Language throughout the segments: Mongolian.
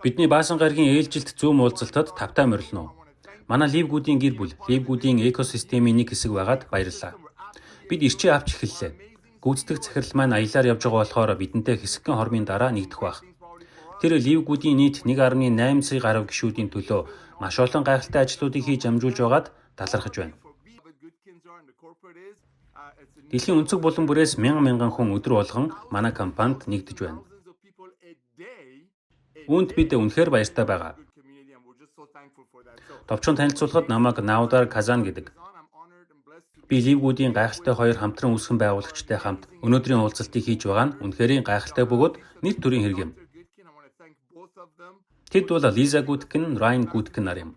Бидний Баасан гарагийн ээлжилт зүүн уулзалтад тавтай морилно. Манай ливгүүдийн гэр бүл, ливгүүдийн экосистемийн нэг хэсэг байгаад баярлалаа. Бид ирчээ авч эхэллээ. Гүйцэтгэх захирал маань аялаар явж байгаа болохоор бидэнтэй хэсэгхэн хормын дараа нэгдэх байх. Тэр ливгүүдийн нийт 1.8 сая гаруй гишүүдийн төлөө маш олон гайхалтай ажлуудыг хийж амжуулж байгаад талархаж байна. Дэлхийн өнцөг булан бүрээс мянган хүн өдөр болгон манай компанид нэгдэж байна. Үүнд бид үнэхээр баяртай байгаа. Товчхон танилцуулахад намайг Наудаар Казан гэдэг. Би ливгүүдийн гайхалтай хоёр хамтран үүсгэн байгуулагчтай хамт өнөөдрийн уулзалтыг хийж байгаа нь үнэхээр гайхалтай бөгөөд нийт төрийн хэрэг юм. Тэд бол Лиза Гүткэн, Райан Гүткэн нар юм.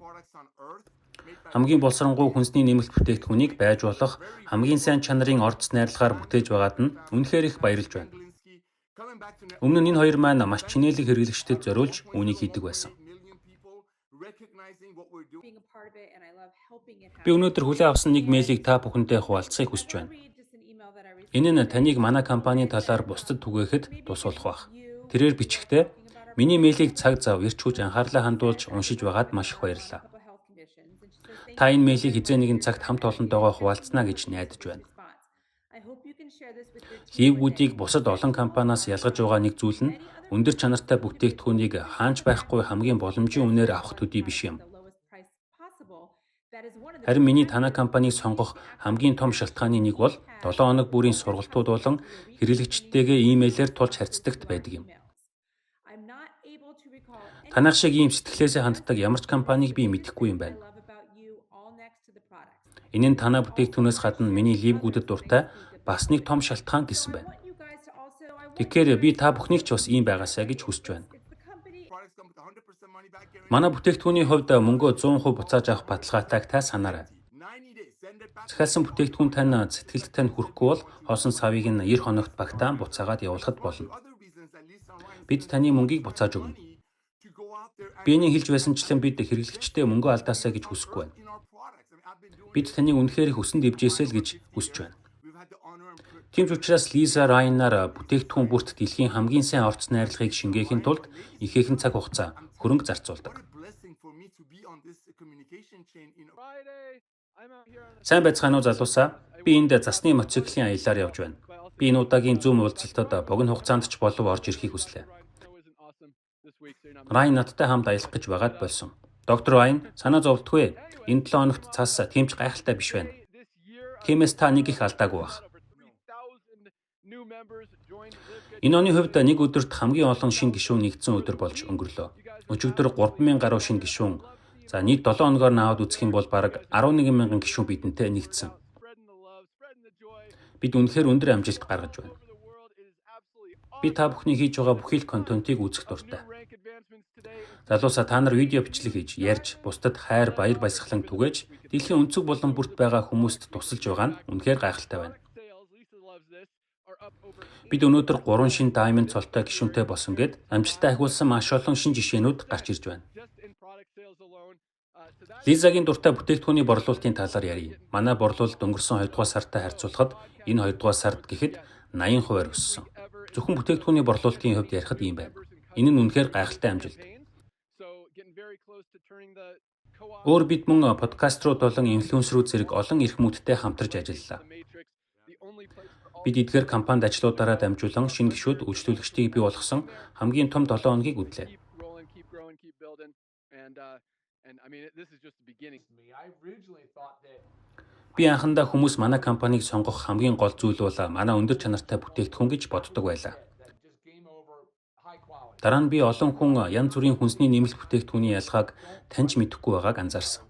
Хамгийн боловсронгуй хүнсний нэмэлт бүтээгдэхүүнийг байж болох хамгийн сайн чанарын орц найрлагаар бүтээж байгаад нь үнэхээр их баярлж байна. Өмнө нь энэ хоёр маань маш чинээлэг хэрэглэгчдэд зориулж үүнийг хийдэг байсан. Би өнөөдөр хүлээн авсан нэг мэйлийг та бүхэнтэй хуваалцахыг хүсэж байна. Энэ нь таныг манай компанийн талаар бусдад түгээхэд тус болох байх. Тэрээр бичихтэй миний мэйлийг цаг зав эрч хүч анхаарлаа хандуулж уншиж байгаад маш их баярлалаа. Та энэ мэйлийг хизээ нэгэн цагт хамт олонтойгоо хуваалцнаа гэж найдаж байна. Ливгүүдийг бусад олон компаниас ялгаж байгаа нэг зүйл нь өндөр чанартай бүтээгдэхүүнийг хаанч байхгүй хамгийн боломжийн үнээр авах төдий биш юм. Харин миний танай компанийг сонгох хамгийн том шалтгааны нэг бол 7 хоног бүрийн сургалтууд болон хэрэглэгчдтэйгээ имэйлээр тулж харьцдагт байдаг юм. Танах шиг ийм сэтгэлээсээ ханддаг ямар ч компанийг би мэдэхгүй юм байна. Энэ нь танай бүтээгдэхүүнээс гадна миний ливгүүдэд дуртай бас нэг том шалтгаан гэсэн байна. Тэгэхээр би та бүхнийг ч бас ийм байгаасаа гэж хүсэж байна. Манай бүтээгдэхүүний хувьд мөнгөө 100% буцааж авах баталгаатайг та санаарай. Захиалсан бүтээгдэхүүн тань сэтгэлд тань хүрэхгүй бол хоосон савыг нь 90 хоногт багтаан буцаагаад явуулахад болно. Бид таны мөнгийг буцааж өгнө. Би энийг хэлж байсанчлан бид хэрэглэгчтэй мөнгө алдаасаа гэж хүсэхгүй байна. Бид таныг үнэхээр их өсөнд дэвжээсэй л гэж хүсэж байна. Тийм ч учраас Лиза Райнаар бүтээгдэхүүн бүрт дэлхийн хамгийн сайн орц найрлагыг шингээхийн тулд ихээхэн цаг хугацаа, хөрөнгө зарцуулдаг. Сайн байцгаана уу залуусаа? Би энд засны мотоциклийн аяллаар явж байна. Би энэ удаагийн зүүн уулзалтад богино хугацаанд ч болов орж ирэхийг хүслээ. Райан надтай хамт аялах гэж байгаад болсон. Доктор Райан, санаа зовлтгүй ээ. Энэ 7 хоногт цас тэмч гайхалтай биш байна. Тиймээс та нэг их алдаагүй байх. Энэ оны хувьд нэг өдөрт хамгийн олон шинэ гишүүн нэгдсэн өдөр болж өнгөрлөө. Өчигдөр 3000 гаруй шинэ гишүүн. За нийт 7 хоногоор наваад үзэх юм бол бараг 11000 гишүүн бидэнтэй нэгдсэн. Бид үнэхээр өндөр амжилт гаргаж байна. Би та бүхний хийж байгаа бүхий л контентыг үзэх дуртай. Залуусаа та нар видео бичлэг хийж, ярьж, бусдад хайр, баяр баясгалан түгээж, дэлхийн өнцөг болон бүрт байгаа хүмүүст тусалж байгаа нь үнэхээр гайхалтай байна. Бид өнөөдөр 3 шинэ Diamond цолтой гишүүнтэй болсон гэд амжилтаа ахиулсан маш олон шинэ жишээнүүд гарч ирж байна. Лизагийн дуртай бүтээгдэхүүний борлуулалтын талаар ярив. Манай борлуулалт өнгөрсөн 2 дугаар сартай харьцуулахад энэ 2 дугаар сард гэхэд 80% өссөн. Зөвхөн бүтээгдэхүүний борлуулалтын хувьд ярихад ийм байна. Энэ нь үнэхээр гайхалтай амжилт. Өөр бид мөн подкаструуд болон инфлюенсерүүд зэрэг олон эрх мүүдтэй хамтарч ажиллалаа. Бид эдгээр компанид ажлуудаараа дамжуулан шинэ гишүүд үйлчлүүлэгчдийг бий болгосон хамгийн том 7 хоногийг үдлээ. Би анхандаа хүмүүс манай компанийг сонгох хамгийн гол зүйл бол манай өндөр чанартай бүтээгдэхүүн гэж боддог байлаа. Дараа нь би олон хүн янз бүрийн хүнсний нэмэлт бүтээгдэхүүний ялгааг таньж мэдэхгүй байгааг анзаарсан.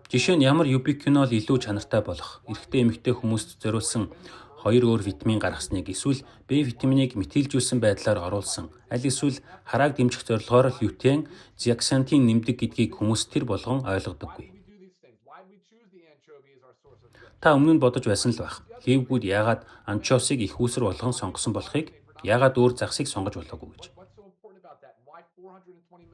Жишээ нь ямар юбиквинол илүү чанартай болох, эрэгтэй эмэгтэй хүмүүст зориулсан 2 өөр витамин гаргасныг эсвэл Б витаминыг метилжүүлсэн байдлаар оруулсан, аль эсвэл харааг дэмжих зорилгоор лютеин, зеаксантин нэмдэг гэдгийг хүмүүс тэр болгон ойлгодоггүй. Та өмнө нь бодож байсан л байх. Ливгүүд яагаад анчоусыг их үүсэр болгон сонгосон болохыг, яагаад өөр загсыг сонгож болоогүй гэж.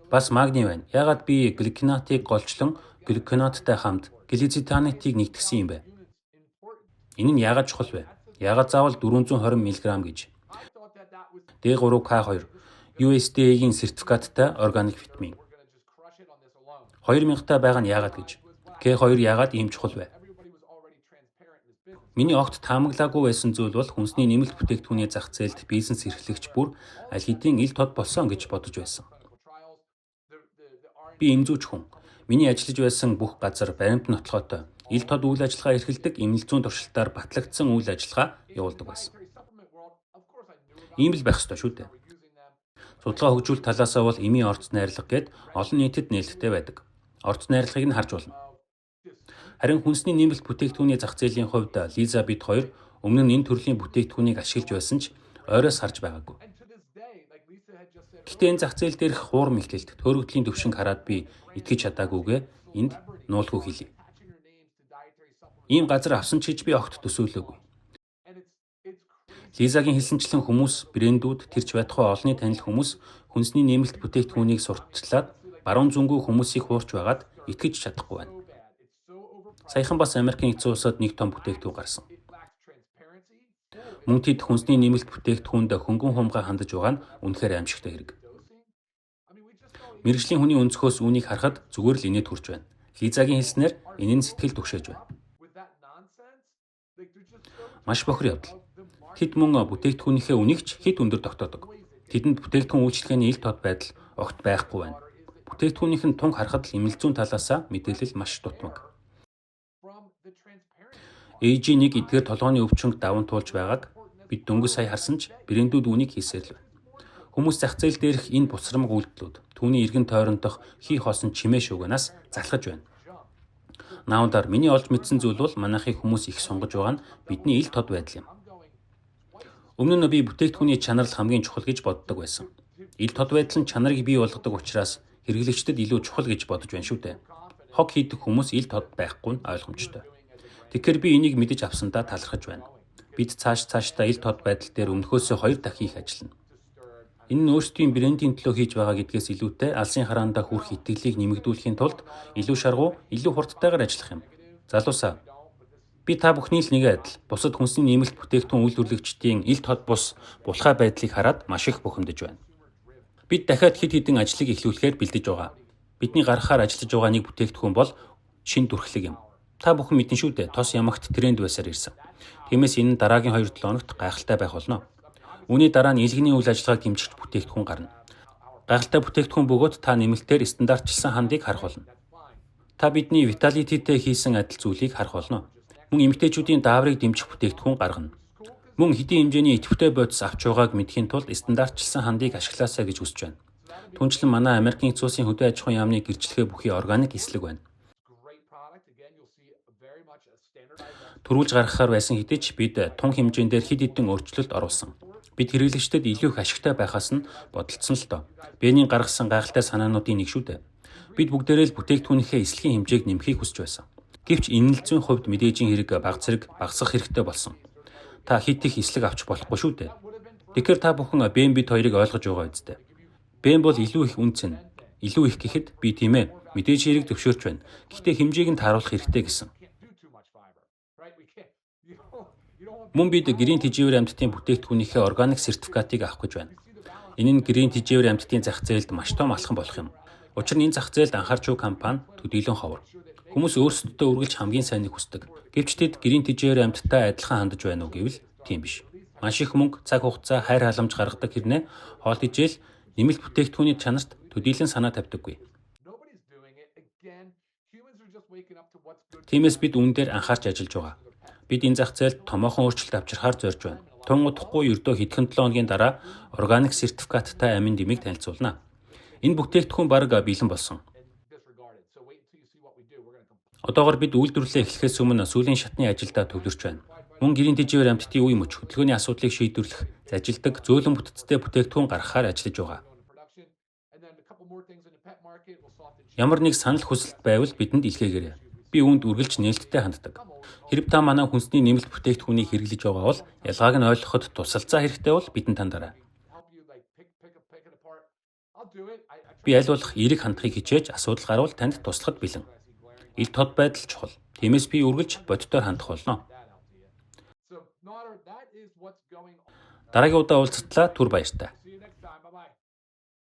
Бас магний байна. Яагаад би гликинатыг голчлон гликинаттай хамт глицетанитыг нэгтгсэн юм бэ? Энэ нь яагаад чухал вэ? Яагаад заавал 420 мг гэж? D3K2 USDA-гийн сертификаттай органик витамин. 2000 та байгаа нь яагаад гэж? K2 яагаад ийм чухал вэ? Миний огт таамаглаагүй байсан зүйл бол хүнсний нэмэлт бүтээгдэхүүний зах зээлд бизнес эрхлэгч бүр аль хэдийн ил тод болсон гэж бодож байсан. Би эмзүүч хүн. Миний ажиллаж байсан бүх газар баримт нотлохотой ил тод үйл ажиллагаа эрхэлдэг эмнэлэг зүйн туршилтаар батлагдсан үйл ажиллагаа явуулдаг байсан. Ийм л байх ёстой шүү дээ. Судалгаа хөгжүүлэлт талаасаа бол эмийн орц найрлага гэд олон нийтэд нээлттэй байдаг. Орц найрлагыг нь харж болно. Харин хүнсний нэмэлт бүтээгдэхүүний зах зээлийн хувьд Лиза бид хоёр өмнө нь энэ төрлийн бүтээгдэхүүнийг ашиглаж байсан ч ойроос харж байгаагүй. Гэхдээ энэ зах зээл дээрх хуурам ихтэлт төөрөгдлийн төвшинг хараад би итгэж чадаагүйгээ энд нуулгүй хэлье. Ийм газар авсан ч гэж би огт төсөөлөөгүй. Лизагийн хэлсэнчлэн хүмүүс, брэндүүд, тэрч байтугай олонний танил хүмүүс хүнсний нэмэлт бүтээгдэхүүнийг сурталчлаад баруун зүнгүү хүмүүсийг хуурч байгаад итгэж чадахгүй байна. Саяхан бас Америкийн нэгдсэн улсад нэг том бүтээгдэхүүн гарсан. Мөн тэд хүнсний нэмэлт бүтээгдэхүүнд хөнгөн хумгай хандаж байгаа нь үнэхээр аимшигтай хэрэг. Мэргэжлийн хүний өнцгөөс үүнийг харахад зүгээр л инээд хүрч байна. Лизагийн хэлснээр энэ нь сэтгэл түгшээж байна. Маш бохир явдал. Тэд мөн бүтээгдэхүүнийхээ үнийг ч хэд өндөр тогтоодог. Тэдэнд бүтээгдэхүүн үйлчлэгээний ил тод байдал огт байхгүй байна. Бүтээгдэхүүнийх нь тунг харахад л эмнэлэг зүйн талаасаа мэдээлэл маш дутмаг. AG1 эдгээр толгойн өвчнөд даван туулж байгааг бид дөнгөж сая харсан ч брэндүүд үүнийг хийсээр л байна. Хүмүүс зах зээл дээрх энэ буцрамг үйлдэлүүд түүний эргэн тойрондох хий хоосон чимээ шуугианаас залхаж байна. Наудаар миний олж мэдсэн зүйл бол манайхыг хүмүүс их сонгож байгаа нь бидний ил тод байдал юм. Өмнө нь би бүтээгдэхүүний чанар л хамгийн чухал гэж боддог байсан. Ил тод байдал нь чанарыг бий болгодог учраас хэрэглэгчдэд илүү чухал гэж бодож байна шүү дээ. Хог хийдэг хүмүүс ил тод байхгүй нь ойлгомжтой. Тэгэхээр би энийг мэдэж авсандаа талархаж байна. Бид цаашдаа ил тод байдал дээр өмнөхөөсөө 2 дахин их ажиллана. Энэ нь өөрсдийн брендийн төлөө хийж байгаа гэдгээс илүүтэй алсын хараандаа хүрэх итгэлийг нэмэгдүүлэхийн тулд илүү шаргуу, илүү хурдтайгаар ажиллах юм. Залуусаа, би та бүхний л нэг адил бусад хүнсний нэмэлт бүтээгдэхүүн үйлдвэрлэгчдийн ил тод бус булхай байдлыг хараад маш их бухимдаж байна. Бид дахиад хэд хэдэн ажлыг эхлүүлэхээр бэлдэж байгаа. Бидний гаргахаар ажиллаж байгаа нэг бүтээгдэхүүн бол шин дүрхлэг юм. Та бүхэн мэдэн шүү дээ, тос ямагт тренд байсаар ирсэн. Тиймээс энэ дараагийн 2-7 хоногт гайхалтай байх болно. Үүний дараа нь илгэний үйл ажиллагааг дэмжих бүтээгдэхүүн гарна. Гайхалтай бүтээгдэхүүн бөгөөд та нэмэлтээр стандартчилсан хандыг харах болно. Та бидний Vitality-тэй хийсэн адил зүйлийг харах болно. Мөн эмэгтэйчүүдийн дааврыг дэмжих бүтээгдэхүүн гаргана. Мөн хэдийн хэмжээний идэвхтэй бодис авч байгааг мэдхийн тулд стандартчилсан хандыг ашиглаасаа гэж хүсэж байна. Түүнчлэн манай Америкийн эцэг улсын хөдөө аж ахуйн яамны гэрчлэгээ бүхий органик эслэг байна. Төрүүлж гаргахаар байсан хэдий ч бид тун хэмжээндээр хэд хэдэн өөрчлөлт оруулсан. Бид хэрэглэгчдэд илүү их ашигтай байхаас нь бодолцсон л доо. Бэний гаргасан гайхалтай санаануудын нэг шүү дээ. Бид бүгдээрээ л бүтээгдэхүүнийхээ эслэгийн хэмжээг нэмэхийг хүсэж байсан. Гэвч энэлэг зүйн хувьд мэдээжийн хэрэг баг зэрэг багасгах хэрэгтэй болсон. Та хит их эслэг авч болохгүй шүү дээ. Тэгэхээр та бүхэн бэн бид хоёрыг ойлгож байгаа үстэй. Бэн бол илүү их үнцэн. Илүү их гэхэд би тийм ээ. Мэдээж хэрэг зөвшөөрч байна. Гэхдээ хэмжээг нь тааруулах хэрэгтэй гэсэн. Мөн бид гэрийн тэжээвэр амьтдын бүтээгдэхүүнийхээ органик сертификатыг авах гэж байна. Энэ нь гэрийн тэжээвэр амьтдын зах зээлд маш том алхам болох юм. Учир нь энэ зах зээлд анхаарч буй компани төдийлөн ховор. Хүмүүс өөрсдөдөө үргэлж хамгийн сайныг хүсдэг. Гэвч тэд гэрийн тэжээвэр амьтдтай адилхан хандаж байна уу гэвэл тийм биш. Маш их мөнгө, цаг хугацаа, хайр халамж гаргадаг хэрнээ хоол ижээл нэмэлт бүтээгдэхүүний чанарт төдийлөн санаа тавьдаггүй. Тиймээс бид үүн дээр анхаарч ажиллаж байгаа. Бид энэ зах зээлд томоохон өөрчлөлт авчрахаар зорж байна. Тун удахгүй ердөө хэдхэн 7 хоногийн дараа органик сертификаттай амин дэмийг танилцуулна. Энэ бүтээгдэхүүн бараг бэлэн болсон. Одоогоор бид үйлдвэрлэлээ эхлэхээс өмнө сүүлийн шатны ажилдаа төвлөрч байна. Мөн гэрийн тэжээвэр амьтдын үе мөч хөдөлгөөний асуудлыг шийдвэрлэх, зажилдаг, зөөлөн бүтцтэй бүтээгдэхүүн гаргахаар ажиллаж байгаа. Ямар нэг санал хүсэлт байвал бидэнд илгээгээрэй. Би үүнд үргэлж нээлттэй ханддаг. Хэрэв та манай хүнсний нэмэлт бүтээгдэхүүнийг хэрэглэж байгаа бол ялгааг нь ойлгоход тусалцаа хэрэгтэй бол бидэнд хандаарай. Би аль болох эерэг хандахыг хичээж асуудал гарвал танд туслахад бэлэн. Ил тод байдал чухал. Тиймээс би үргэлж бодитоор хандах болно. Дараагийн удаа уулзтлаа түр баяртай.